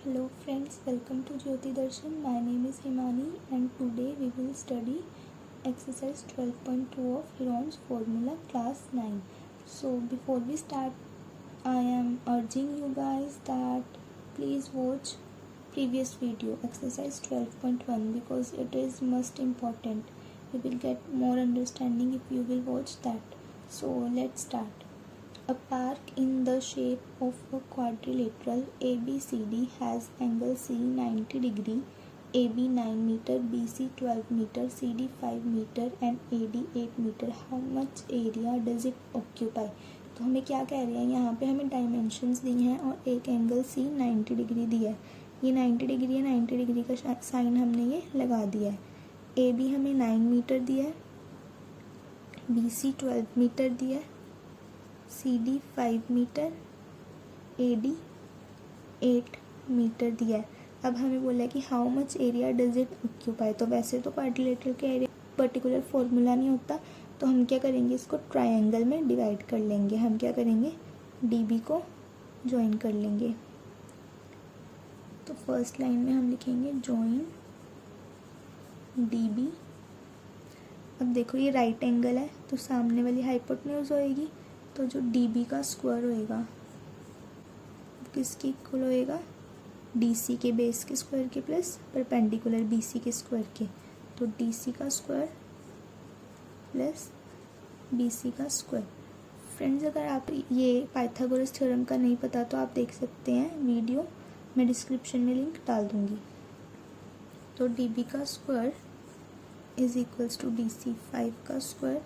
Hello friends, welcome to Jyoti Darshan. My name is Himani and today we will study exercise 12.2 of Heron's formula class 9. So before we start, I am urging you guys that please watch previous video exercise 12.1 because it is most important. You will get more understanding if you will watch that. So let's start. A park in the shape of a quadrilateral ABCD has angle C 90 degree, AB 9 meter, BC 12 meter, CD 5 meter and AD 8 meter. How much area does it occupy? तो हमें क्या कह रहे हैं, यहाँ पे हमें dimensions दी हैं और एक एंगल C 90 डिग्री दिया है. ये 90 डिग्री है, 90 डिग्री का साइन हमने ये लगा दिया है. AB हमें 9 मीटर दिया है, BC 12 मीटर दिया है, CD 5 मीटर, AD 8 मीटर दिया है. अब हमें बोला है कि how much area does it occupy. तो वैसे तो क्वाड्रिलेटरल के एरिया पर्टिकुलर फॉर्मूला नहीं होता, तो हम क्या करेंगे, इसको ट्रायंगल में डिवाइड कर लेंगे. हम क्या करेंगे, DB को ज्वाइन कर लेंगे. तो फर्स्ट लाइन में हम लिखेंगे ज्वाइन DB. अब देखो ये राइट एंगल है तो सामने वाली हाइपोटेन्यूज होएगी, तो जो DB का स्क्वायर होएगा किसके इक्वल होएगा, DC के बेस के स्क्वायर के प्लस परपेंडिकुलर BC के स्क्वायर के. तो DC का स्क्वायर प्लस BC का स्क्वायर. फ्रेंड्स, अगर आप ये पाइथागोरस थ्योरम का नहीं पता तो आप देख सकते हैं वीडियो, मैं डिस्क्रिप्शन में लिंक डाल दूंगी. तो DB का square is equals to DC 5 का स्क्वायर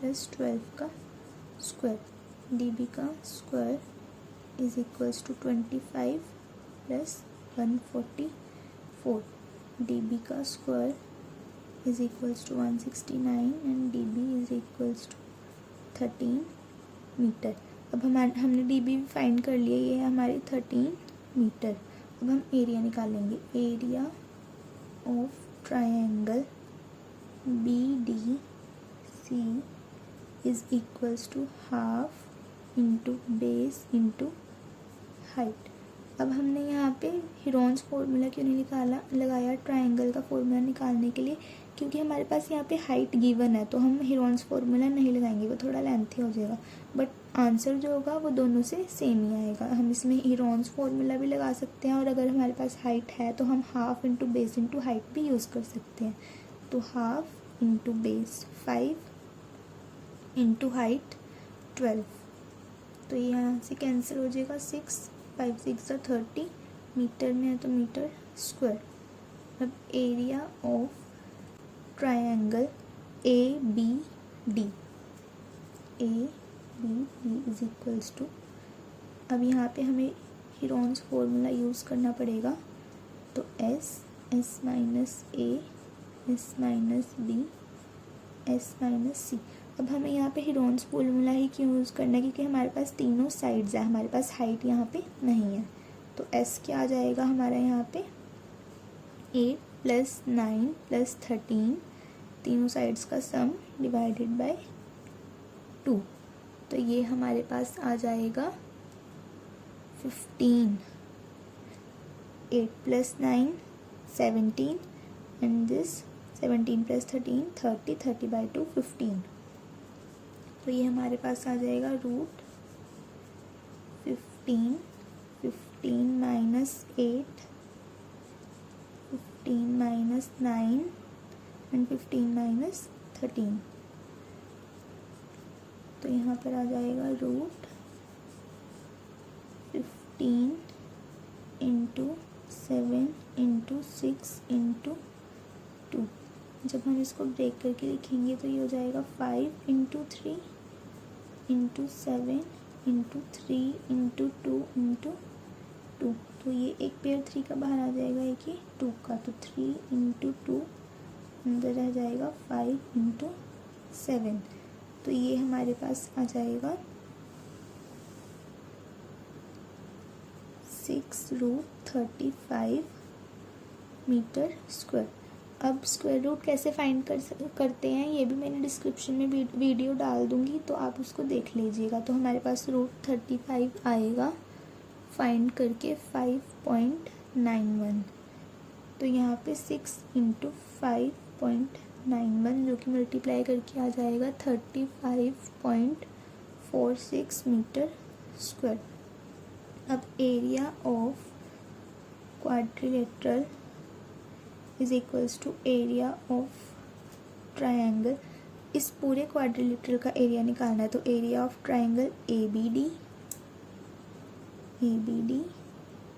प्लस 12 का स्क्वायर. DB का square is equals to 25 plus 144. DB का square is equals to 169 and DB is equals to 13 metre. अब हमने DB फाइंड कर लिया, ये है हमारी 13 मीटर. अब हम एरिया निकालेंगे. Area of triangle BDC is equals to half into base into height. अब हमने यहाँ पे हिरोन्स फार्मूला क्यों नहीं लगाया ट्रायंगल का फार्मूला निकालने के लिए, क्योंकि हमारे पास यहाँ पे हाइट गिवन है, तो हम हिरोन्स फार्मूला नहीं लगाएंगे, वो थोड़ा लेंथी हो जाएगा. बट आंसर जो होगा वो दोनों से सेम ही आएगा. हम इसमें हिरोन्स फार्मूला भी लगा सकते हैं और अगर हमारे पास हाइट है तो हम half into base into height भी यूज़ कर सकते हैं. तो half into base 5 into height 12. तो ये यहाँ से कैंसिल हो जाएगा. 6 5 6 30 मीटर में है तो मीटर स्क्वायर. अब area of triangle ABD is equals to, अब यहाँ पे हमें हिरोन्स फार्मूला यूज़ करना पड़ेगा. तो S minus A, S minus B, S minus C. अब हमें यहाँ पे हिरोन्स फार्मूला ही क्यों यूज़ करना है, क्योंकि हमारे पास तीनों साइड्स है, हमारे पास हाइट यहाँ पे नहीं है. तो S क्या आ जाएगा हमारा यहाँ पे 8 प्लस 9 प्लस 13, तीनों साइड्स का सम डिवाइडेड बाय 2. तो ये हमारे पास आ जाएगा 15. 8 plus 9 17 and this 17 plus 13 30, 30 by 2 15. तो ये हमारे पास आ जाएगा root 15. 15 minus 8, 15 minus 9 and 15 minus 13. तो यहाँ पर आ जाएगा रूट 15 इंटू 7 इंटू 6 इंटू 2. जब हम इसको ब्रेक करके लिखेंगे तो ये हो जाएगा 5 into 3 into 7 into 3 into 2 into 2. तो ये एक पेयर 3 का बाहर आ जाएगा, एक ही 2 का. तो 3 इंटू 2 अंदर रह जाएगा 5 इंटू 7. तो ये हमारे पास आ जाएगा 6√35 मीटर स्क्वायर. अब स्क्वायर रूट कैसे फाइंड करते हैं ये भी मैंने डिस्क्रिप्शन में वीडियो डाल दूंगी, तो आप उसको देख लीजिएगा. तो हमारे पास √35 आएगा. फाइंड करके 5.35 5.91। तो यहाँ पे 6 × 5.91 जो कि मल्टीप्लाई करके आ जाएगा 35.46 मीटर स्क्वायर। अब area of quadrilateral is equals to area of triangle. इस पूरे क्वाड्रिलेटरल का एरिया निकालना है, तो area of triangle A B D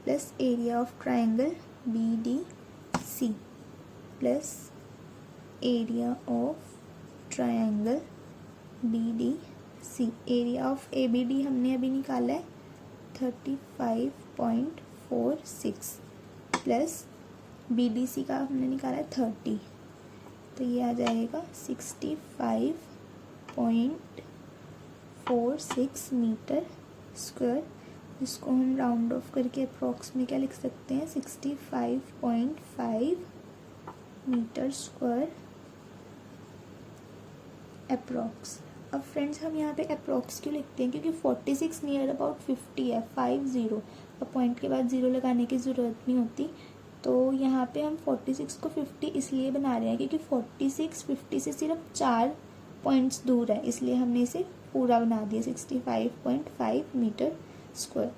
plus area of triangle B D C plus area of triangle B D C. Area of A B D हमने अभी निकाला है 35.46 प्लस बी डी सी का हमने निकाला है 30, तो ये आ जाएगा 65.46 मीटर स्क्वायर। इसको हम राउंड ऑफ करके अप्रॉक्स में क्या लिख सकते हैं 65.5 मीटर स्क्वायर अप्रॉक्स। अब फ्रेंड्स हम यहाँ पे अप्रॉक्स क्यों लिखते हैं, क्योंकि 46 नियर अबाउट 50 है, 50। अब पॉइंट के बाद 0 लगाने की ज़रूरत नहीं होती, तो यहाँ पे हम 46 को 50 इसलिए बना रहे हैं क्योंकि 46 50 से सिर्फ 4 पॉइंट्स दूर है, इसलिए हमने इसे पूरा बना दिया 65.5 मीटर स्क्वायर।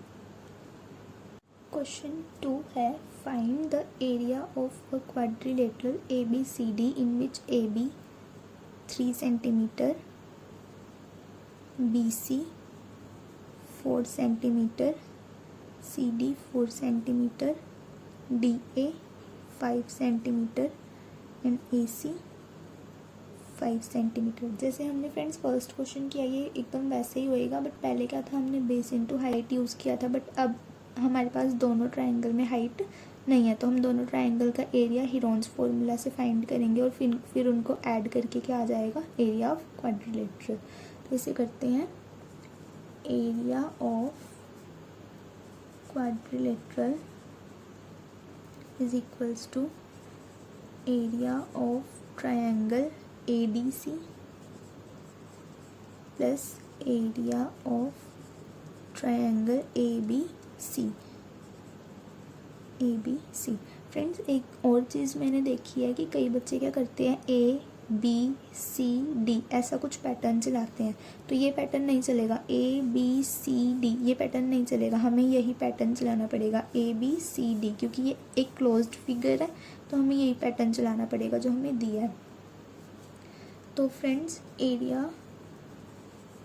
क्वेश्चन 2 है find the area of a quadrilateral ABCD in which AB 3 centimetre, BC 4 centimetre, CD 4 centimetre, DA 5 centimetre and AC 5 centimetre. जैसे हमने फ्रेंड्स फर्स्ट क्वेश्चन किया ये एकदम वैसे ही होएगा, बट पहले क्या था हमने बेस इनटू हाइट यूज़ किया था, बट अब हमारे पास दोनों ट्रायंगल में हाइट नहीं है, तो हम दोनों ट्रायंगल का एरिया हीरोन्स फॉर्मूला से फाइंड करेंगे और फिर उनको ऐड करके क्या आ जाएगा एरिया ऑफ क्वाड्रिलेटरल। तो इसे करते हैं area of quadrilateral is equals to area of triangle ADC plus area of triangle ABC। Friends एक और चीज़ मैंने देखी है कि कई बच्चे क्या करते हैं ABCD ऐसा कुछ पैटर्न चलाते हैं, तो ये पैटर्न नहीं चलेगा। ABCD ये पैटर्न नहीं चलेगा, हमें यही पैटर्न चलाना पड़ेगा ABCD, क्योंकि ये एक क्लोज्ड फिगर है, तो हमें यही पैटर्न चलाना पड़ेगा जो हमें दिया है। तो friends area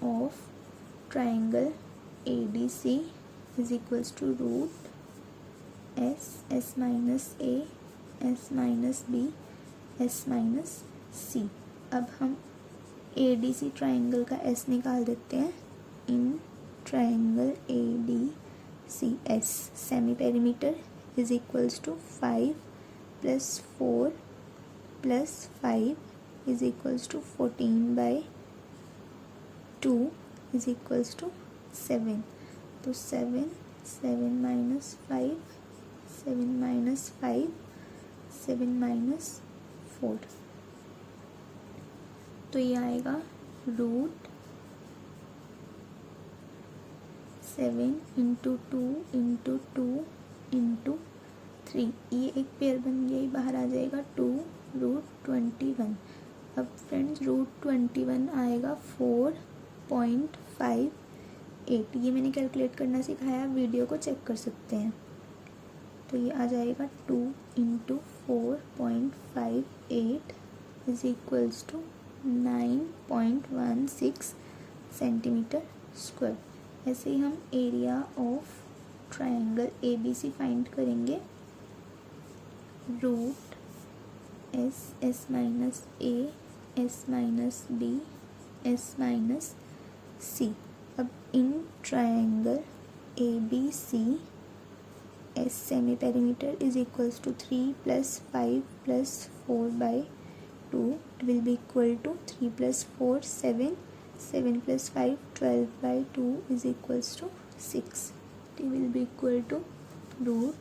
of triangle ADC is equals to root S minus A S minus B S minus C। अब हम ADC ट्रायंगल का S निकाल देते हैं in triangle ADC S। Semi perimeter is equals to 5 plus 4 plus 5 is equals to 14/2 is equals to 7। तो 7 minus 5 7 minus 5 7 minus 4, तो ये आएगा रूट 7 × 2 × 2 × 3, ये एक पेयर बन गया, बाहर आ जाएगा 2 रूट 21। अब फ्रेंड्स रूट 21 आएगा 4.58, ये मैंने कैलकुलेट करना सिखाया, वीडियो को चेक कर सकते हैं। तो ये आ जाएगा 2 × 4.58 is equals to 9.16 centimetre square. ऐसे ही हम area of triangle ABC find करेंगे। Root S minus A S minus B S minus C। अब in triangle ABC S semi perimeter is equals to 3 + 5 + 4/2, it will be equal to 3 + 4 7 7 + 5 12/2 is equals to 6, it will be equal to root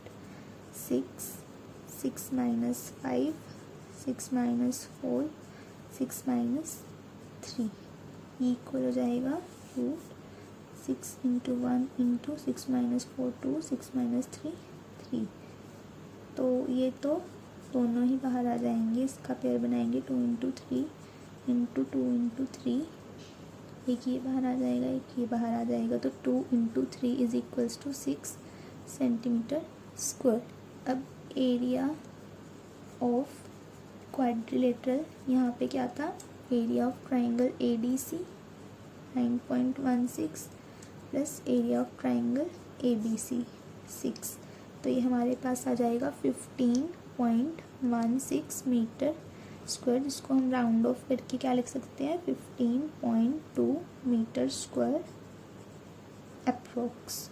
6 minus 5 6 minus 4 6 minus 3 equal हो जाएगा root 6 × 1 × 6 minus 4 2 6 minus 3 3। तो ये तो दोनों ही बाहर आ जाएंगे, इसका पेयर बनाएंगे 2 इंटू 3 इंटू 2 इंटू 3, एक ये बाहर आ जाएगा, एक ये बाहर आ जाएगा, तो 2 into 3 is equals to 6 centimetre square. अब एरिया ऑफ क्वाड्रिलेटरल, यहाँ पे क्या था, area of triangle ADC 9.16 plus area of triangle ABC 6, तो ये हमारे पास आ जाएगा 15.16 मीटर स्क्वायर, जिसको हम राउंड ऑफ करके क्या लिख सकते हैं, 15.2 मीटर स्क्वायर अप्रोक्स।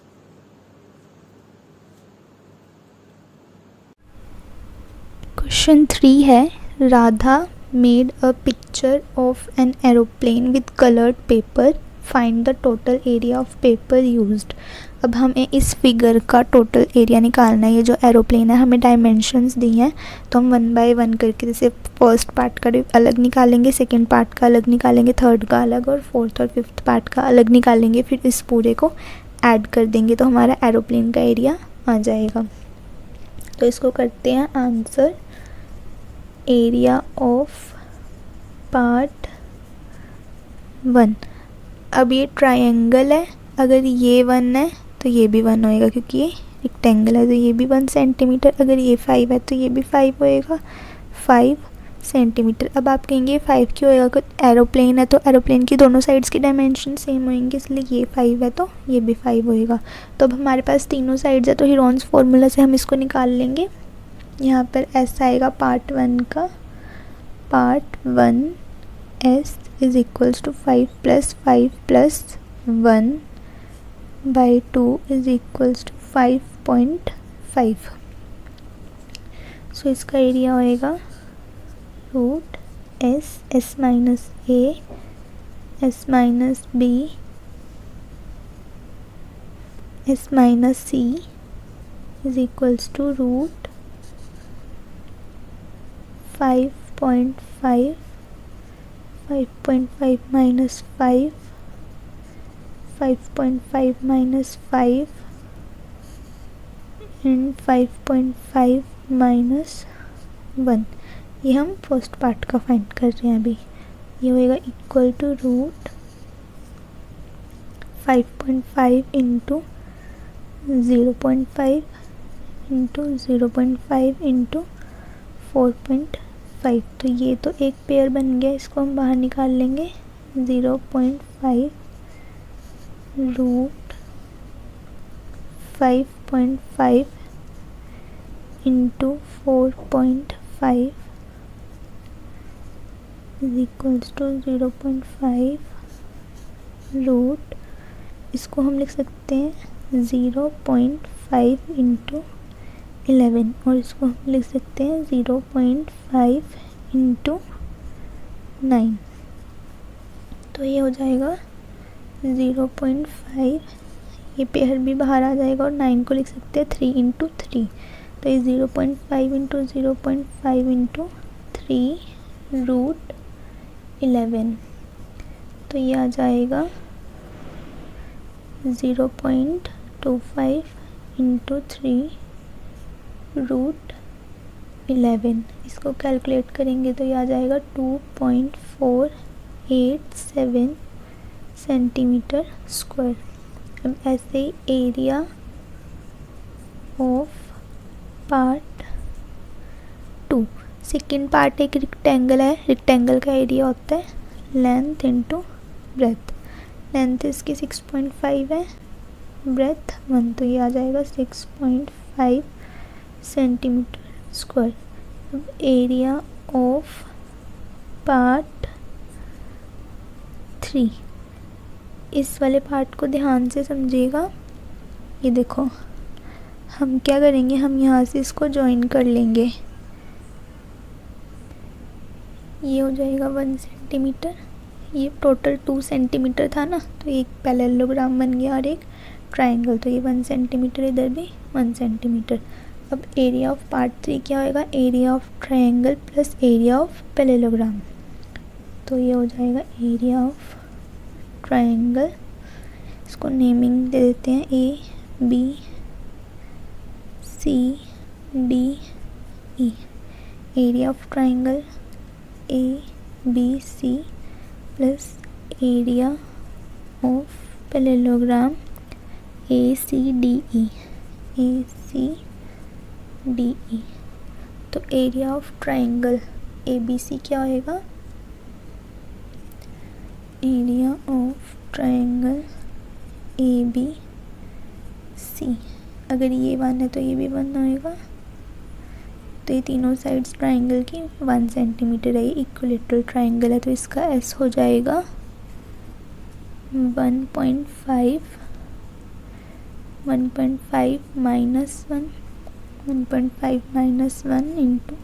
क्वेश्चन 3 है, Radha made a picture of an aeroplane with coloured paper, find the total area of paper used. अब हमें इस फिगर का टोटल एरिया निकालना है। ये जो एरोप्लेन है हमें डायमेंशंस दी हैं, तो हम 1 बाय 1 करके जैसे फर्स्ट पार्ट का अलग निकालेंगे, सेकंड पार्ट का अलग निकालेंगे, थर्ड का अलग और फोर्थ और फिफ्थ पार्ट का अलग निकालेंगे, फिर इस पूरे को ऐड कर देंगे तो हमारा एरोप्लेन का एरिया आ जाएगा। तो इसको करते हैं आंसर, एरिया ऑफ पार्ट 1। अब ये ट्रायंगल है, अगर ये 1 है तो ये भी 1 होएगा, क्योंकि ये रेक्टेंगल है, तो ये भी 1 सेंटीमीटर, अगर ये 5 है तो ये भी 5 होएगा, 5 सेंटीमीटर। अब आप कहेंगे 5 क्यों होएगा, क्योंकि एरोप्लेन है तो एरोप्लेन की दोनों साइड्स की डायमेंशन सेम होंगे, इसलिए ये 5 है तो ये भी 5 होएगा। तो अब हमारे पास तीनों साइड्स है, तो हीरोन्स फार्मूला से हम इसको निकाल लेंगे। यहाँ पर S आएगा पार्ट 1 का, part 1 S is equals to 5 plus 5 plus 1 by 2 is equals to 5.5। So इसका एरिया होएगा root S minus A S minus B S minus C is equals to root 5.5 5.5 minus 5 5.5 minus 5 and 5.5 minus 1। ये हम first part का find कर रहे हैं अभी। ये होएगा equal to root 5.5 into 0.5 into 0.5 into 4.5, तो ये तो एक पेयर बन गया, इसको हम बाहर निकाल लेंगे। 0.5 root 5.5 into 4.5 is equals to 0.5 root, इसको हम लिख सकते हैं 0.5 इंटू 11 और इसको हम लिख सकते हैं 0.5 इंटू 9। तो ये हो जाएगा 0.5, ये पेयर भी बाहर आ जाएगा और 9 को लिख सकते हैं 3 इंटू 3। तो ये 0.5 इंटू 0.5 इंटू 3 रूट 11, तो ये आ जाएगा 0.25 इंटू 3 रूट 11। इसको कैलकुलेट करेंगे तो ये आ जाएगा 2.487 सेंटीमीटर स्क्वायर। अब ऐसे ही area of part 2, second part एक रेक्टेंगल है, रेक्टेंगल का एरिया होता है लेंथ इंटू ब्रेथ। लेंथ इसकी 6.5 है, ब्रेथ 1, तो ये आ जाएगा 6.5 सेंटीमीटर स्क्वायर। अब एरिया ऑफ पार्ट 3, इस वाले पार्ट को ध्यान से समझिएगा। ये देखो हम क्या करेंगे, हम यहाँ से इसको ज्वाइन कर लेंगे, ये हो जाएगा 1 सेंटीमीटर, ये टोटल 2 सेंटीमीटर था ना, तो एक पैरेललोग्राम बन गया और एक ट्रायंगल, तो ये 1 सेंटीमीटर, इधर भी 1 सेंटीमीटर। अब एरिया ऑफ पार्ट 3 क्या होएगा, area of triangle plus area of parallelogram, तो ये हो जाएगा एरिया ऑफ ट्रायंगल। इसको नेमिंग दे देते हैं A B C D E. Area of triangle ABC plus area of parallelogram ACDE. ACDE. तो एरिया ऑफ ट्राइंगल ABC क्या होएगा? एरिया ऑफ ट्राइंगल ABC, अगर ये 1 है तो ये भी 1 होएगा। तो ये तीनों साइड्स ट्राइंगल की 1 सेंटीमीटर है, ये इक्विलेटरल ट्राइंगल है, तो इसका S हो जाएगा 1.5 माइनस 1, 1.5 माइनस 1 इंटू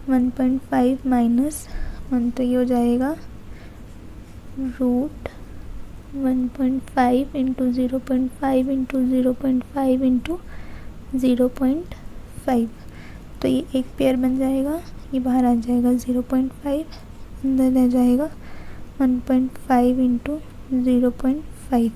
1.5 माइनस 1, तो ये हो जाएगा रूट 1.5 इंटू 0.5 इंटू 0.5 इंटू 0.5। तो ये एक पेयर बन जाएगा, ये बाहर आ जाएगा 0.5, अंदर रह जाएगा 1.5 इंटू 0.5।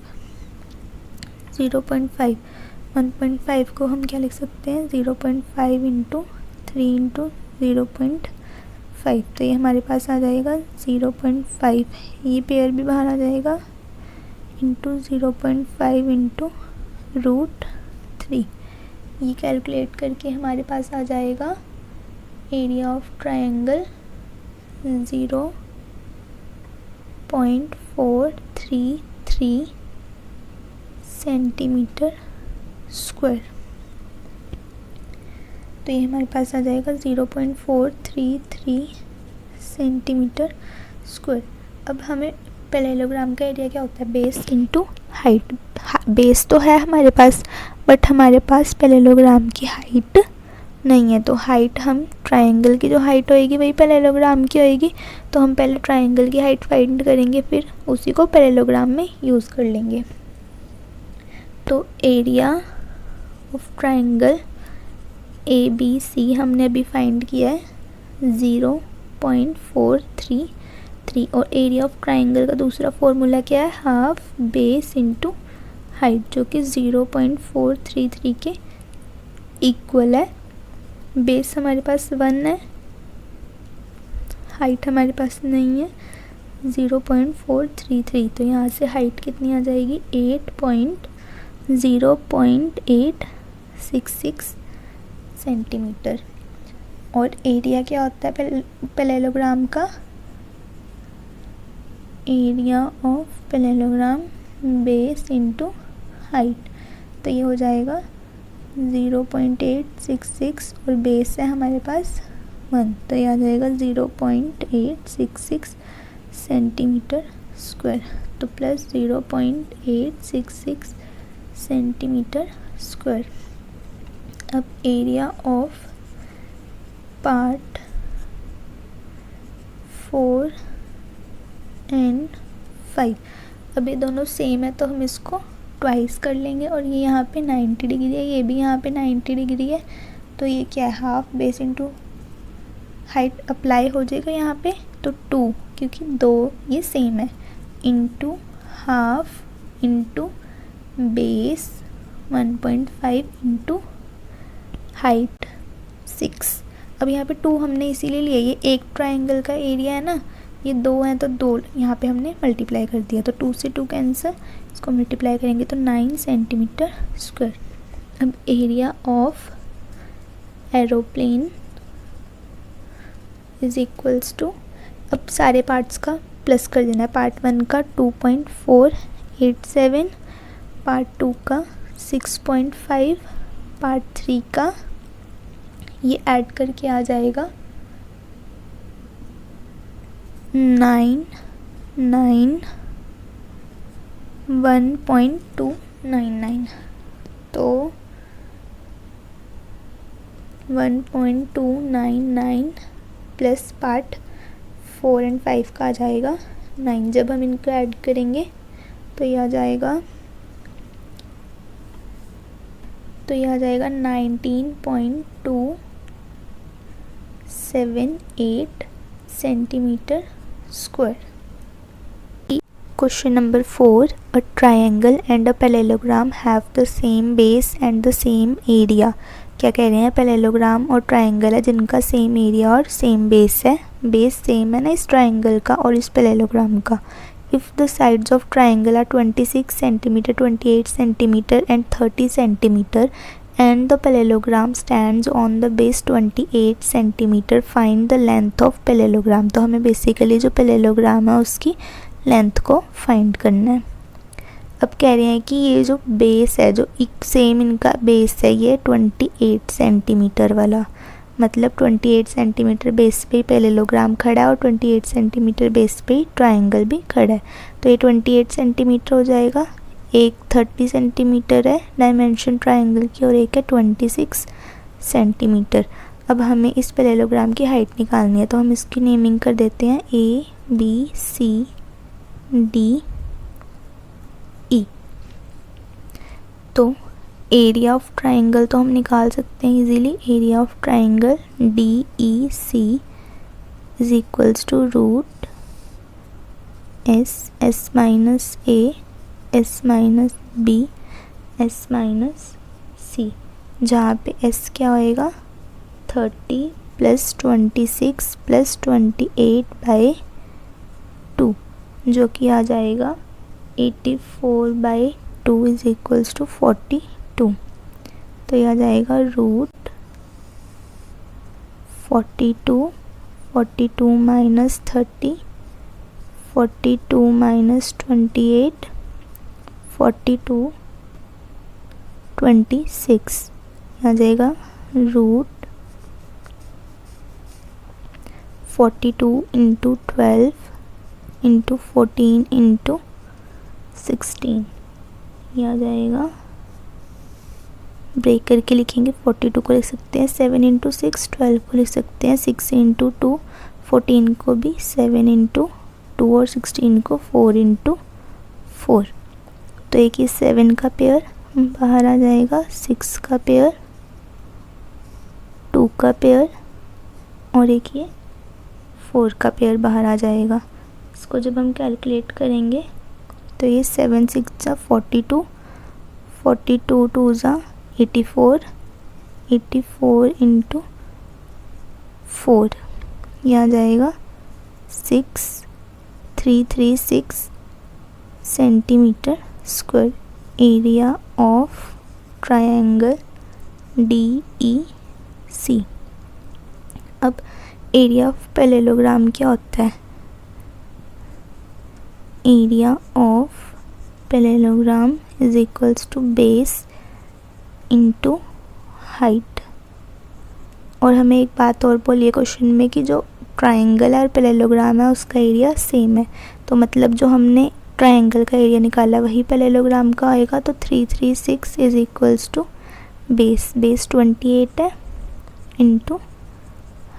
1.5 को हम क्या लिख सकते हैं? 0.5 इंटू 3 इंटू 0.5। तो ये हमारे पास आ जाएगा 0.5, ये पेयर भी बाहर आ जाएगा, इंटू 0.5 इंटू रूट 3। ये कैलकुलेट करके हमारे पास आ जाएगा area of triangle 0.433 centimetre square. तो ये हमारे पास आ जाएगा 0.433 सेंटीमीटर स्क्वायर। अब हमें पैरेललोग्राम का एरिया क्या होता है? Base into height. बेस तो है हमारे पास, बट हमारे पास पैरेललोग्राम की हाइट नहीं है, तो हाइट हम ट्रायंगल की जो हाइट होएगी वही पैरेललोग्राम की होएगी। तो हम पहले ट्रायंगल की हाइट फाइंड करेंगे, फिर उसी को पैरेललोग्राम में यूज़ कर लेंगे। तो एरिया ऑफ ट्रायंगल ABC हमने अभी फाइंड किया है 0.433, और एरिया ऑफ ट्रायंगल का दूसरा फॉर्मूला क्या है? हाफ बेस इंटू हाइट, जो कि 0.433 के इक्वल है। बेस हमारे पास 1 है, हाइट हमारे पास नहीं है 0.433, तो यहाँ से हाइट कितनी आ जाएगी? 0.866 सेंटीमीटर। और एरिया क्या होता है पैरेललोग्राम का? Area of parallelogram base into height, तो ये हो जाएगा 0.866 और बेस है हमारे पास 1, तो ये आ जाएगा 0.866 सेंटीमीटर स्क्वायर। तो प्लस 0.866 सेंटीमीटर स्क्वायर। अब एरिया ऑफ पार्ट 4 एंड 5, अब ये दोनों सेम है तो हम इसको ट्वाइस कर लेंगे, और ये यहाँ पे 90 डिग्री है, ये भी यहाँ पे 90 डिग्री है, तो ये क्या है? Half base into height apply हो जाएगा यहाँ पे, तो 2, क्योंकि 2 ये सेम है, into half into base 1.5 into height 6। अब यहाँ पे 2 हमने इसीलिए लिया, ये एक ट्रायंगल का एरिया है ना, ये 2 हैं तो 2 यहाँ पे हमने मल्टीप्लाई कर दिया, तो 2 से 2 कैंसिल, इसको मल्टीप्लाई करेंगे तो 9 सेंटीमीटर स्क्वायर। अब area of aeroplane is equals to, अब सारे पार्ट्स का प्लस कर देना है, पार्ट 1 का 2.487, पार्ट 2 का 6.5, पार्ट 3 का ये ऐड करके आ जाएगा 1.299, तो 1.299 प्लस पार्ट 4 एंड 5 का आ जाएगा 9। जब हम इनको ऐड करेंगे तो ये आ जाएगा 19.278 centimetre square. Question number 4. A triangle and a parallelogram have the same base and the same area. क्या कह रहे हैं, पैरेललोग्राम और ट्रायंगल है जिनका सेम एरिया और सेम बेस है, बेस सेम है ना इस ट्रायंगल का और इस पैरेललोग्राम का। If the sides of triangle are 26 centimetre, 28 centimetre and 30 centimetre and the parallelogram stands on the base 28 centimetre, find the length of parallelogram। तो हमें बेसिकली जो पैरेललोग्राम है उसकी लेंथ को फाइंड करना है। अब कह रहे हैं कि ये जो बेस है, जो एक सेम इनका बेस है, ये 28 सेंटीमीटर वाला, मतलब 28 सेंटीमीटर बेस पे पैरेललोग्राम खड़ा है और 28 सेंटीमीटर बेस पे ट्रायंगल भी खड़ा है। तो ये 28 सेंटीमीटर हो जाएगा, एक 30 सेंटीमीटर है डायमेंशन ट्रायंगल की और एक है 26 सेंटीमीटर। अब हमें इस पैरेललोग्राम की हाइट निकालनी है, तो हम इसकी नेमिंग कर देते हैं ABCD E। तो एरिया ऑफ ट्रायंगल तो हम निकाल सकते हैं easily, area of triangle DEC is equals to root S minus A S minus B S minus C, जहाँ पे S क्या होएगा 30 प्लस 26 प्लस 28/2, जो कि आ जाएगा 84/2 इज इक्वल्स टू 42। तो यह आ जाएगा रूट 42 माइनस 30, 42 माइनस 28, 42 26 आ जाएगा रूट 42 इंटू 12 इंटू 14 इंटू 16, ये आ जाएगा, ब्रेक करके लिखेंगे 42 को लिख सकते हैं 7 इंटू 6, 12 को लिख सकते हैं 6 इंटू 2, 14 को भी 7 इंटू 2 और 16 को 4 इंटू 4। तो एक ही 7 का पेयर बाहर आ जाएगा, 6 का पेयर, 2 का पेयर और एक ये 4 का पेयर बाहर आ जाएगा। इसको जब हम कैलकुलेट करेंगे तो ये 7 6 जा 42, 42 2 जा 84, 84 इंटू 4, ये आ जाएगा 6336 centimetre square. Area of triangle DEC। अब एरिया ऑफ पैरेललोग्राम क्या होता है, area of parallelogram is equals to base into height. और हमें एक बात और बोलिए क्वेश्चन में कि जो ट्रायंगल है और पैरेललोग्राम है उसका एरिया सेम है, तो मतलब जो हमने ट्रायंगल का एरिया निकाला वही पैरेललोग्राम का आएगा। तो 336 इज इक्वल्स टू बेस 28 है इंटू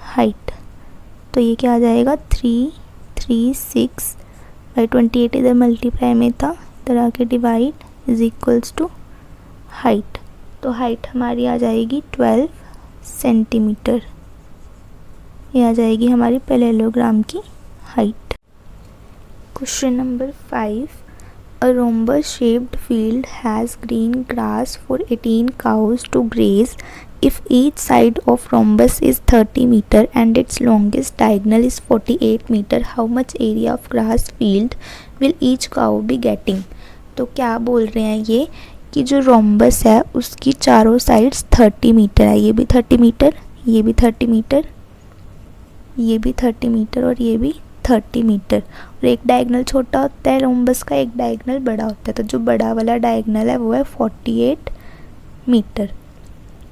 हाइट, तो ये क्या आ जाएगा 336 बाई 28, इधर मल्टीप्लाई में था इधर आके divide is equals to height. तो हाइट हमारी आ जाएगी 12 सेंटीमीटर, ये आ जाएगी हमारी पैरेललोग्राम की height. Question number 5. A rhombus shaped field has green grass for 18 cows to graze. If each side of rhombus is 30 meter and its longest diagonal is 48 meter, how much area of grass field will each cow be getting? तो क्या बोल रहे हैं ये कि जो rhombus है उसकी चारों साइड्स 30 मीटर है, ये भी 30 मीटर, ये भी 30 मीटर, ये भी 30 मीटर और ये भी 30 मीटर, और एक डायगनल छोटा होता है रोम्बस का, एक डायगनल बड़ा होता है। तो जो बड़ा वाला डायगनल है वो है 48 मीटर।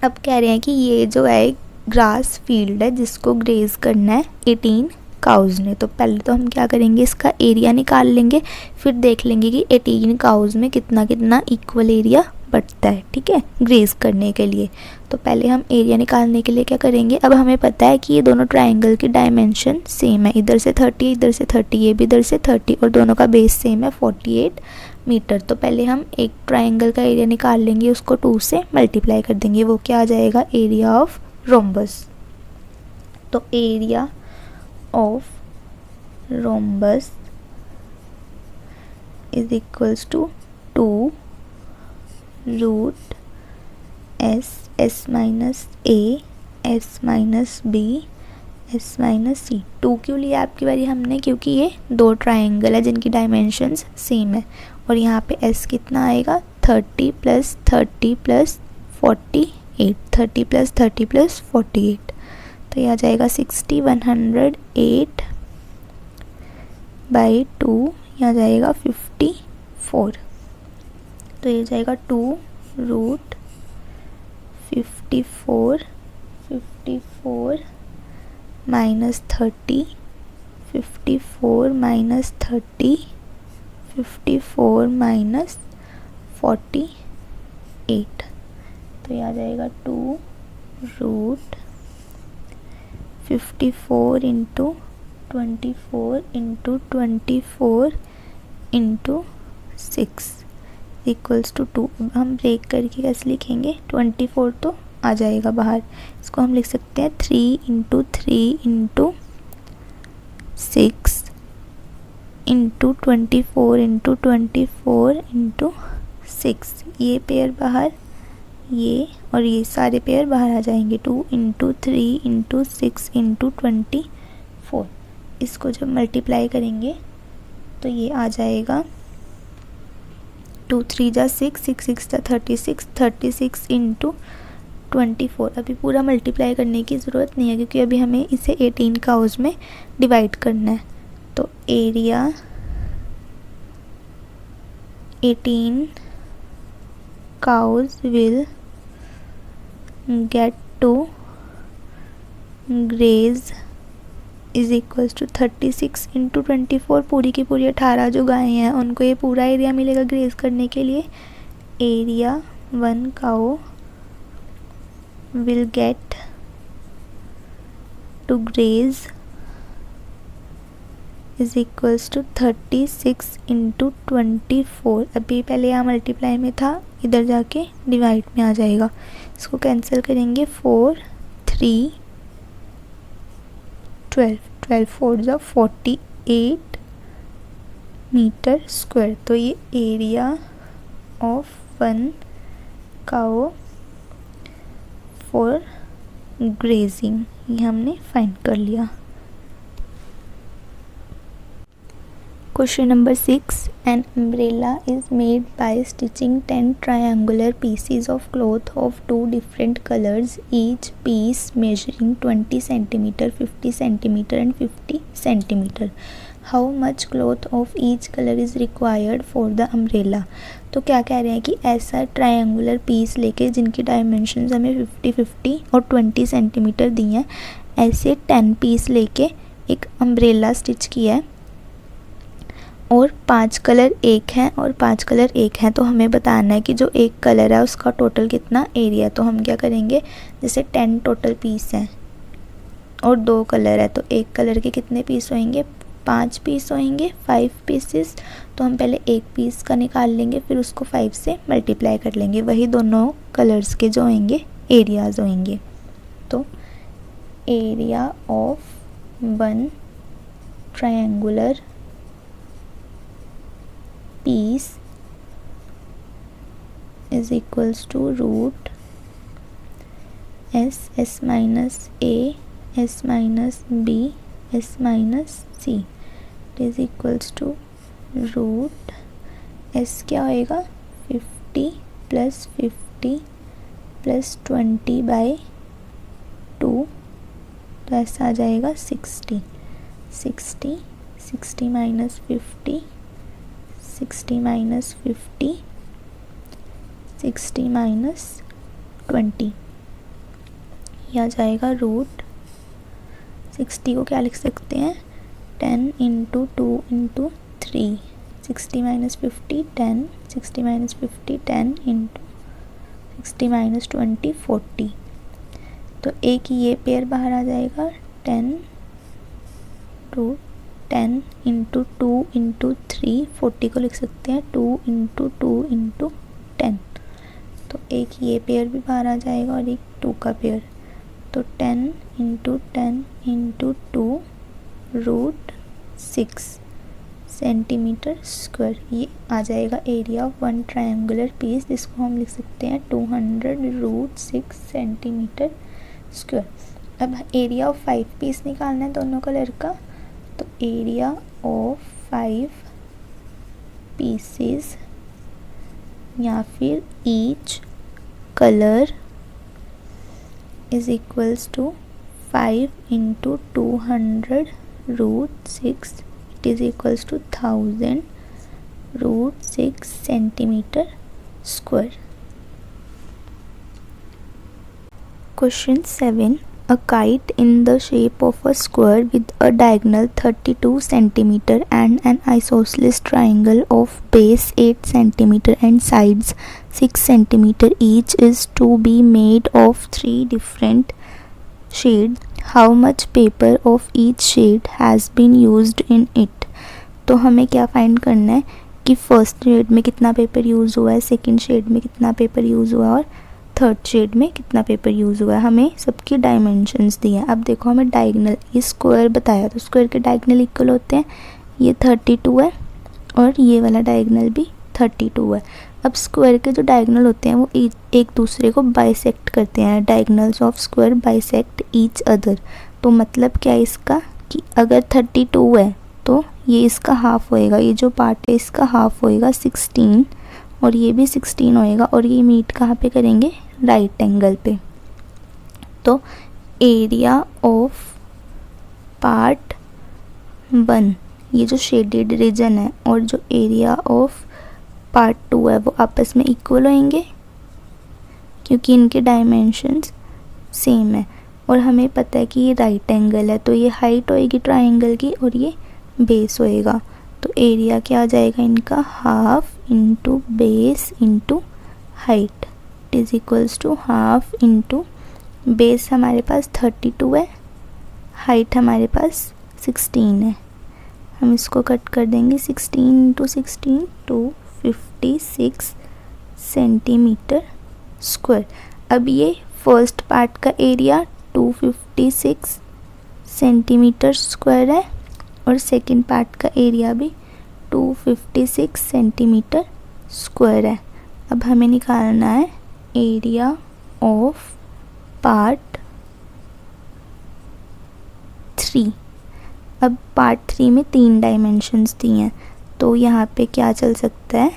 अब कह रहे हैं कि ये जो है एक ग्रास फील्ड है जिसको ग्रेज करना है 18 काउज़ ने। तो पहले तो हम क्या करेंगे, इसका एरिया निकाल लेंगे, फिर देख लेंगे कि 18 काउज़ में कितना कितना इक्वल एरिया बचता है, ठीक है, ग्रेज करने के लिए। तो पहले हम एरिया निकालने के लिए क्या करेंगे, अब हमें पता है कि ये दोनों ट्रायंगल की डायमेंशन सेम है, इधर से 30 इधर से 30, ये भी इधर से 30 और दोनों का बेस सेम है 48 मीटर। तो पहले हम एक ट्रायंगल का एरिया निकाल लेंगे, उसको 2 से मल्टीप्लाई कर देंगे, वो क्या आ जाएगा एरिया ऑफ रोम्बस। तो area of rhombus is equals to 2 root S minus A, S minus B, S minus C. 2 क्यों लिया आपकी बारी हमने? क्योंकि ये 2 ट्राइंगल है जिनकी डायमेंशंस सेम है। और यहाँ पे एस कितना आएगा? 30 + 30 + 48, 30 + 30 + 48। तो ये आ जाएगा 60, 108 बाई 2, ये आ जाएगा 54। तो ये जाएगा 2 रूट 54, 54 माइनस 30, 54 माइनस 30, 54 माइनस 48। तो ये आ जाएगा 2 root 54 into 24 into 24 into 6 equals to 2। अब हम ब्रेक करके कैसे लिखेंगे? 24 तो आ जाएगा बाहर, इसको हम लिख सकते हैं 3 into 3 into 6 into 24 into 24 into 6। ये पेयर बाहर, ये और ये सारे पेयर बाहर आ जाएंगे। 2 इंटू 3 इंटू 6 इंटू 24। इसको जब मल्टीप्लाई करेंगे तो ये आ जाएगा 2 3 जा 6, 6 6 जा 36, 36 इंटू 24। अभी पूरा मल्टीप्लाई करने की ज़रूरत नहीं है क्योंकि अभी हमें इसे 18 काउज में डिवाइड करना है। तो एरिया 18 cows will get to graze is equals to 36 into 24। पूरी की पूरी 18 जो गायें हैं उनको ये पूरा एरिया मिलेगा ग्रेज करने के लिए। एरिया 1 cow will get to graze is equals to 36 into 24। अभी पहले यहाँ मल्टीप्लाई में था, इधर जाके डिवाइड में आ जाएगा। इसको कैंसिल करेंगे 4 3 12, 12 4 जा 48 मीटर स्क्वायर। तो ये area of 1 cow for grazing ये हमने फाइंड कर लिया। Question number 6. An umbrella is made by stitching 10 triangular pieces of cloth of 2 different colors, each piece measuring 20 cm, 50 cm and 50 cm. How much cloth of each color is required for the umbrella? तो क्या कह रहे हैं कि ऐसा triangular piece लेके जिनकी dimensions हमें 50 50 और 20 सेंटीमीटर दी हैं, ऐसे 10 पीस लेके एक अम्ब्रेला स्टिच किया है और 5 कलर एक हैं और 5 कलर एक हैं। तो हमें बताना है कि जो एक कलर है उसका टोटल कितना एरिया है। तो हम क्या करेंगे, जैसे 10 टोटल पीस हैं और 2 कलर है तो एक कलर के कितने पीस होंगे? 5 पीस होंगे, 5 पीसेस। तो हम पहले एक पीस का निकाल लेंगे, फिर उसको 5 से मल्टीप्लाई कर लेंगे, वही दोनों कलर्स के जो होंगे एरियाज़ होंगे। तो area of 1 triangular piece is equals to root s minus a, s minus b, s minus c is equals to root s क्या होएगा? 50 + 50 + 20 बाई 2। तो ऐसा आ जाएगा 60, 60 60 माइनस 50, 60 माइनस 50, 60 माइनस 20, यह आ जाएगा रूट 60 को क्या लिख सकते हैं? 10 into 2 into 3, 60 minus 50 10, 60 minus 50 10 into 60 minus 20 40। तो एक ये पेयर बाहर आ जाएगा 10 रूट 10 इंटू 2 इंटू 3, 40 को लिख सकते हैं 2 इंटू 2 इंटू 10। तो एक ये पेयर भी बाहर आ जाएगा और एक 2 का पेयर। तो 10 into 10 into 2 root 6, centimetre square. ये आ जाएगा area of one triangular piece, जिसको हम लिख सकते हैं 200√6 सेंटीमीटर स्क्वायर। अब एरिया ऑफ 5 पीस निकालना है दोनों कलर का, तो एरिया ऑफ 5 पीसेस या फिर each colour is equals to 5 × 200√6, it is equals to 1000√6 centimeter square. Question 7. A kite in the shape of a square with a diagonal 32 centimeter and an isosceles triangle of base 8 centimeter and sides 6 centimeter each is to be made of 3 different shades. How much paper of each shade has been used in it? तो हमें क्या find करना है कि first shade में कितना paper use हुआ है, सेकंड शेड में कितना पेपर यूज़ हुआ है और थर्ड शेड में कितना पेपर यूज़ हुआ है। हमें सबकी डायमेंशंस दिए हैं। अब देखो हमें डायगोनल, ये स्क्वायर बताया तो स्क्वायर के डायगोनल इक्वल होते हैं, ये 32 है और ये वाला डायगोनल भी 32 है। अब स्क्वायर के जो डायगोनल होते हैं वो एक दूसरे को बाइसेक्ट करते हैं, diagonals of square bisect each other. तो मतलब क्या है इसका कि अगर 32 है तो ये इसका हाफ होएगा, ये जो पार्ट है इसका हाफ होएगा 16 और ये भी 16 होएगा और ये मीट कहाँ पे करेंगे, राइट एंगल पे। तो एरिया ऑफ पार्ट 1, ये जो शेडेड रीजन है, और जो एरिया ऑफ पार्ट 2 है वो आपस में इक्वल होंगे क्योंकि इनके डायमेंशंस सेम है और हमें पता है कि ये राइट एंगल है, तो ये हाइट होएगी ट्रायंगल की और ये बेस होएगा। तो एरिया क्या आ जाएगा इनका, half into base into height, it is equals to half into base हमारे पास 32 है, हाइट हमारे पास 16 है। हम इसको कट कर देंगे, 16 × 16 256 सेंटीमीटर स्क्वायर। अब ये फर्स्ट पार्ट का एरिया 256 सेंटीमीटर स्क्वायर है और सेकंड पार्ट का एरिया भी 256 सेंटीमीटर स्क्वायर है। अब हमें निकालना है एरिया ऑफ पार्ट 3। अब पार्ट 3 में 3 डायमेंशंस दिए हैं, तो यहाँ पे क्या चल सकता है,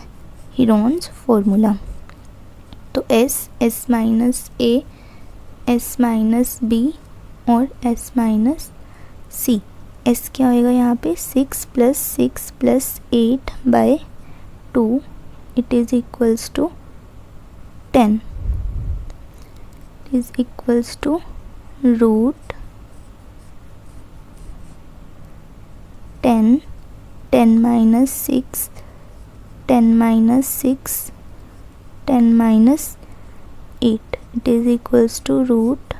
हीरोन्स फॉर्मूला। तो S minus A, S minus B और S माइनस C। S क्या होएगा यहाँ पे, 6 + 6 + 8/2, it is equals to 10, it is equals to root 10, 10 - 6, 10 - 6, 10 - 8, it is equals to root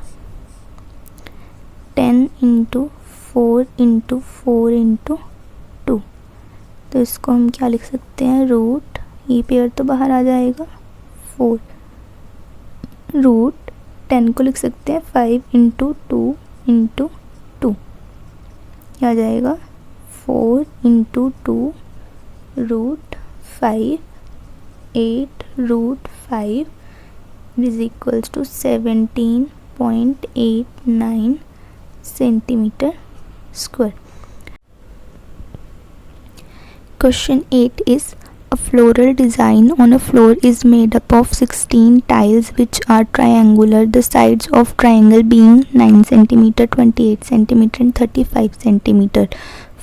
10 × 4 × 4 × 2। तो इसको हम क्या लिख सकते हैं, रूट, ये पेयर तो बाहर आ जाएगा 4, रूट 10 को लिख सकते हैं 5 × 2 × 2, क्या आ जाएगा 4 × 2 root 5, 8 root 5 is equals to 17.89 centimeter square. Question 8 is a floral design on a floor is made up of 16 tiles which are triangular, the sides of triangle being 9 cm, 28 cm and 35 cm.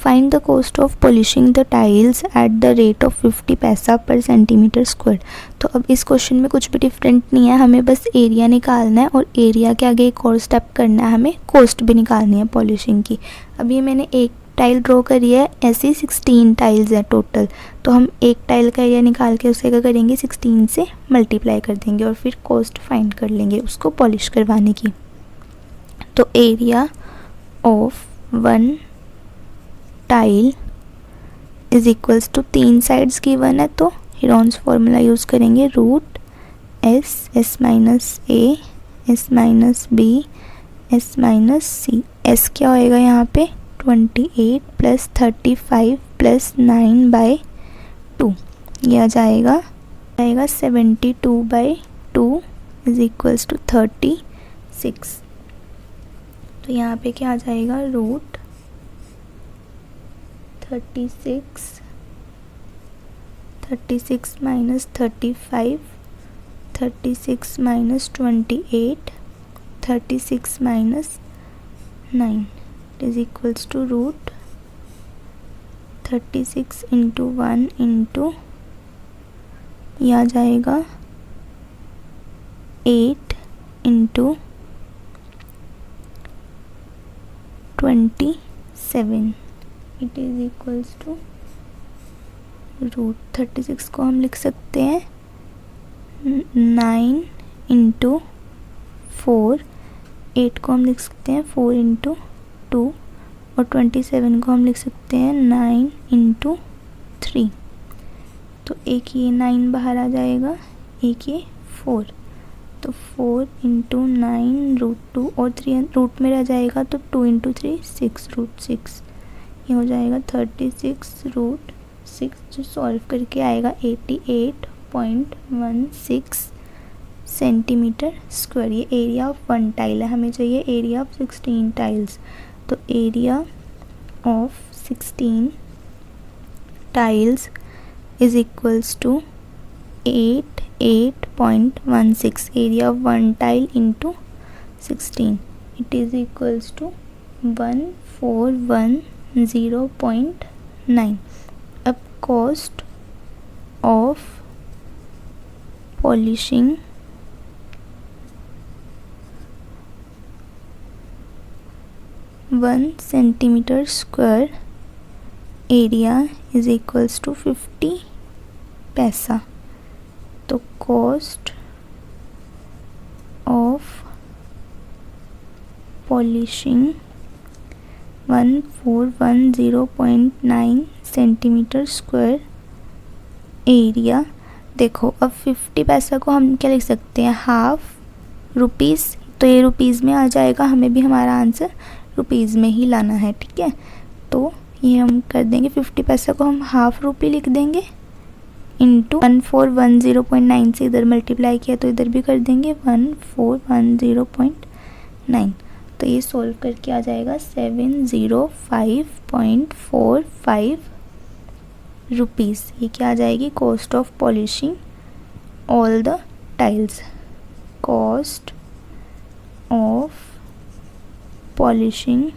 Find the cost of polishing the tiles at the rate of 50 पैसा per centimeter square. तो अब इस question में कुछ भी different नहीं है, हमें बस एरिया निकालना है और एरिया के आगे एक और स्टेप करना है, हमें कॉस्ट भी निकालनी है पॉलिशिंग की। अब ये मैंने एक टाइल ड्रॉ करी है, ऐसी 16 टाइल्स है टोटल, तो हम एक टाइल का एरिया निकाल के उसे क्या करेंगे, 16 से मल्टीप्लाई कर देंगे और फिर कॉस्ट फाइंड कर लेंगे उसको पॉलिश करवाने की। तो area of 1 tile is equals to 3 sides given है, तो हीरोन्स फार्मूला यूज़ करेंगे, root S minus A, S minus B, S minus C। S क्या होएगा यहाँ पे 28 + 35 प्लस 9/2, यह आ जाएगा 72/2 इज इक्वल्स टू 36। तो यहाँ पे क्या आ जाएगा, root 36 minus 35, 36 minus 28, 36 minus 9 is equals to root 36 into 1 into यह आ जाएगा 8 into 27, it is equals to root 36 को हम लिख सकते हैं 9 इंटू 4, 8 को हम लिख सकते हैं 4 इंटू 2 और 27 को हम लिख सकते हैं 9 इंटू 3। तो एक ये 9 बाहर आ जाएगा, एक ये 4, तो 4 इंटू 9 रूट 2 और 3 रूट में रह जाएगा, तो 2 इंटू 3 6 रूट 6, ये हो जाएगा 36 रूट 6, जो सॉल्व करके आएगा 88.16 सेंटीमीटर स्क्वायर। ये एरिया ऑफ 1 टाइल है, हमें चाहिए एरिया ऑफ 16 टाइल्स। तो area of 16 tiles is equals to 88.16, area of 1 tile into 16, it is equals to 1410.9। अब cost of polishing 1 centimetre square area is equals to 50 पैसा। तो cost of polishing 1410.9 centimetre square area. देखो अब 50 पैसा को हम क्या लिख सकते हैं, हाफ रुपीज़, तो ये रुपीज़ में आ जाएगा, हमें भी हमारा आंसर रुपीज़ में ही लाना है, ठीक है। तो ये हम कर देंगे 50 पैसा को हम हाफ रुपी लिख देंगे इंटू 1410.9 से इधर मल्टीप्लाई किया तो इधर भी कर देंगे 1410.9, तो ये सोल्व करके आ जाएगा 705.45 रुपीज़। ये क्या आ जाएगी, cost of polishing all the tiles, cost of polishing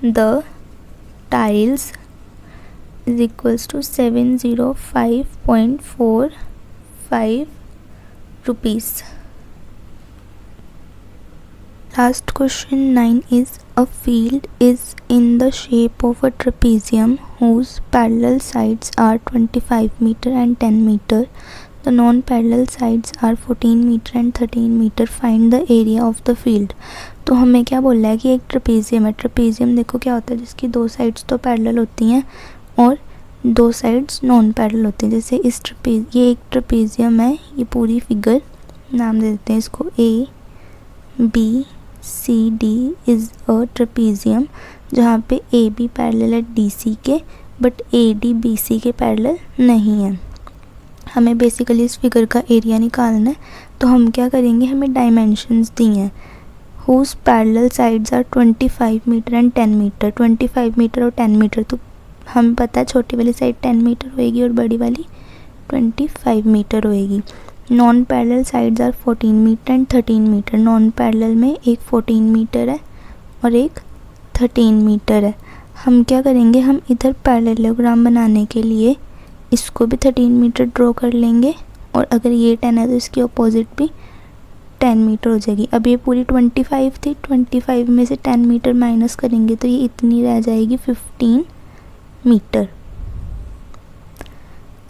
the tiles is equals to 705.45 rupees. Last question 9 is, a field is in the shape of a trapezium whose parallel sides are 25 meter and 10 meter. The non-parallel sides are 14 meter and 13 meter. Find the area of the field. तो हमें क्या बोल रहा है कि एक trapezium है। Trapezium देखो क्या होता है, जिसकी दो साइड्स तो पैरेलल होती हैं और दो साइड्स नॉन पैरेलल होते हैं। जैसे इस ये एक ट्रेपेजियम है, ये पूरी फिगर नाम दे देते हैं इसको ABCD इज़ अ ट्रेपेजियम, जहाँ पे AB पैरेलल है DC के, बट AD BC के पैरेलल नहीं है। हमें बेसिकली इस फिगर का एरिया निकालना है, तो हम क्या करेंगे, हमें डायमेंशंस दी हैं, whose parallel sides are 25 metre and 10 metre. 25 metre और 10 मीटर, तो हमें पता है छोटी वाली साइड 10 मीटर होएगी और बड़ी वाली 25 मीटर होएगी। Non parallel sides are 14 metre and 13 metre. Non parallel में एक 14 मीटर है और एक 13 मीटर है। हम क्या करेंगे, हम इधर पैरेललोग्राम बनाने के लिए इसको भी 13 मीटर ड्रॉ कर लेंगे, और अगर ये 10 है तो इसकी अपोजिट भी 10 मीटर हो जाएगी। अब ये पूरी 25 थी, 25 में से 10 मीटर माइनस करेंगे तो ये इतनी रह जाएगी 15 मीटर।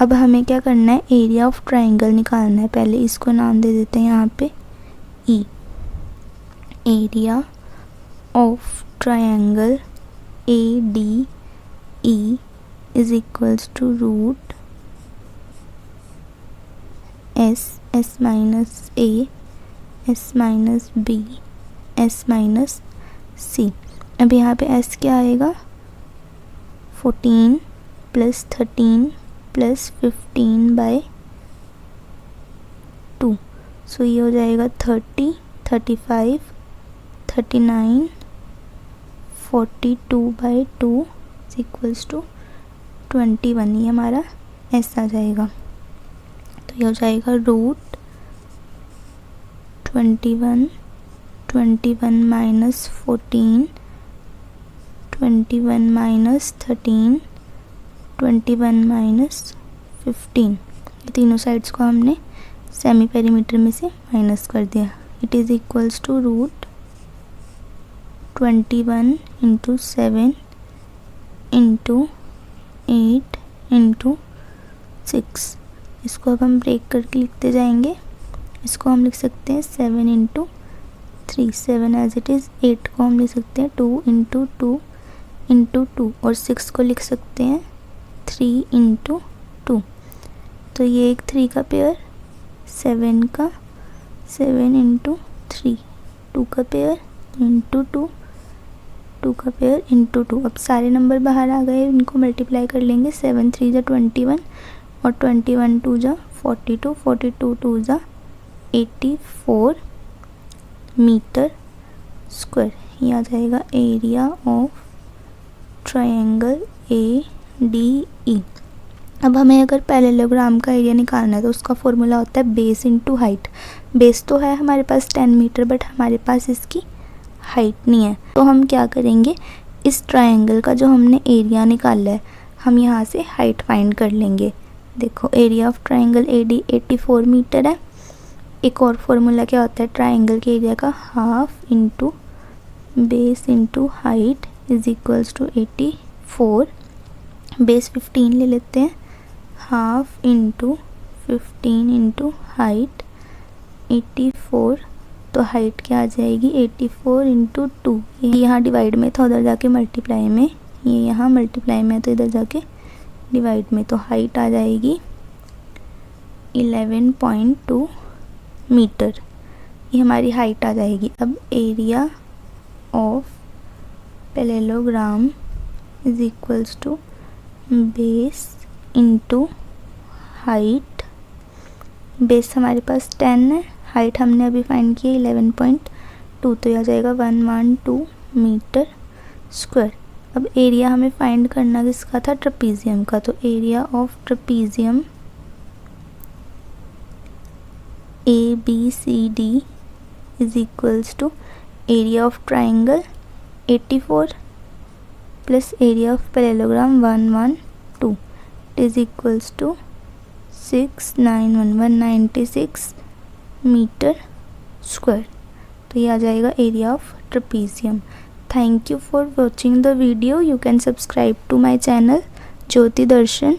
अब हमें क्या करना है, एरिया ऑफ ट्राइंगल निकालना है। पहले इसको नाम दे देते हैं यहाँ पे E। Area of triangle ADE is equals to root S minus A S minus B S minus C। अब यहाँ पे S क्या आएगा, 14 प्लस 13 प्लस 15/2। सो ये हो जाएगा 30, 35, 39, 42/2 इक्वल्स टू 21। ये हमारा ऐसा आ जाएगा। तो ये हो जाएगा रूट 21, 21 माइनस 14, 21 माइनस 13, 21 माइनस 15। ये तीनों साइड्स को हमने सेमी पेरीमीटर में से माइनस कर दिया। It is equals to root 21 into 7 into 8 into 6। इसको अब हम ब्रेक करके लिखते जाएंगे। इसको हम लिख सकते हैं 7 इंटू 3, 7 एज इट इज़। 8 को हम लिख सकते हैं 2 इंटू 2 इंटू 2, और 6 को लिख सकते हैं 3 इंटू 2। तो ये एक 3 का पेयर, 7 का, 7 इंटू 3, 2 का पेयर इंटू 2, 2 का पेयर इंटू 2। अब सारे नंबर बाहर आ गए, इनको मल्टीप्लाई कर लेंगे। 7 3 जा 21 और 21 2 जा 42, 42 2 जा 84 मीटर स्क्वायर। ये आ जाएगा एरिया ऑफ ट्रायंगल ADE। अब हमें अगर पैरेललोग्राम का एरिया निकालना है तो उसका फॉर्मूला होता है बेस इंटू हाइट। बेस तो है हमारे पास 10 मीटर, बट हमारे पास इसकी हाइट नहीं है। तो हम क्या करेंगे, इस ट्रायंगल का जो हमने एरिया निकाला है, हम यहाँ से हाइट फाइंड कर लेंगे। देखो area of triangle AD 84 metre है। एक और फॉर्मूला क्या होता है ट्रायंगल के एरिया का, half into base into height is equals to 84। Base 15 ले लेते हैं, हाफ इंटू 15 इंटू हाइट 84। तो हाइट क्या आ जाएगी 84 इंटू 2। ये यहाँ डिवाइड में था, उधर जाके मल्टीप्लाई में, ये यहाँ मल्टीप्लाई में तो इधर जाके डिवाइड में। तो हाइट आ जाएगी 11.2 मीटर। ये हमारी हाइट आ जाएगी। अब area of parallelogram is equals to base into height. Base हमारे पास 10 है, हाइट हमने अभी फाइंड की 11.2, तो यह आ जाएगा 112 मीटर स्क्वायर। अब एरिया हमें फाइंड करना किसका था, ट्रेपीजियम का। तो area of trapezium ABCD is equals to area of triangle 84 plus area of parallelogram 112 is equals to 196 metre square. तो ये आ जाएगा area of trapezium. Thank you for watching the video. You can subscribe to my channel Jyoti Darshan.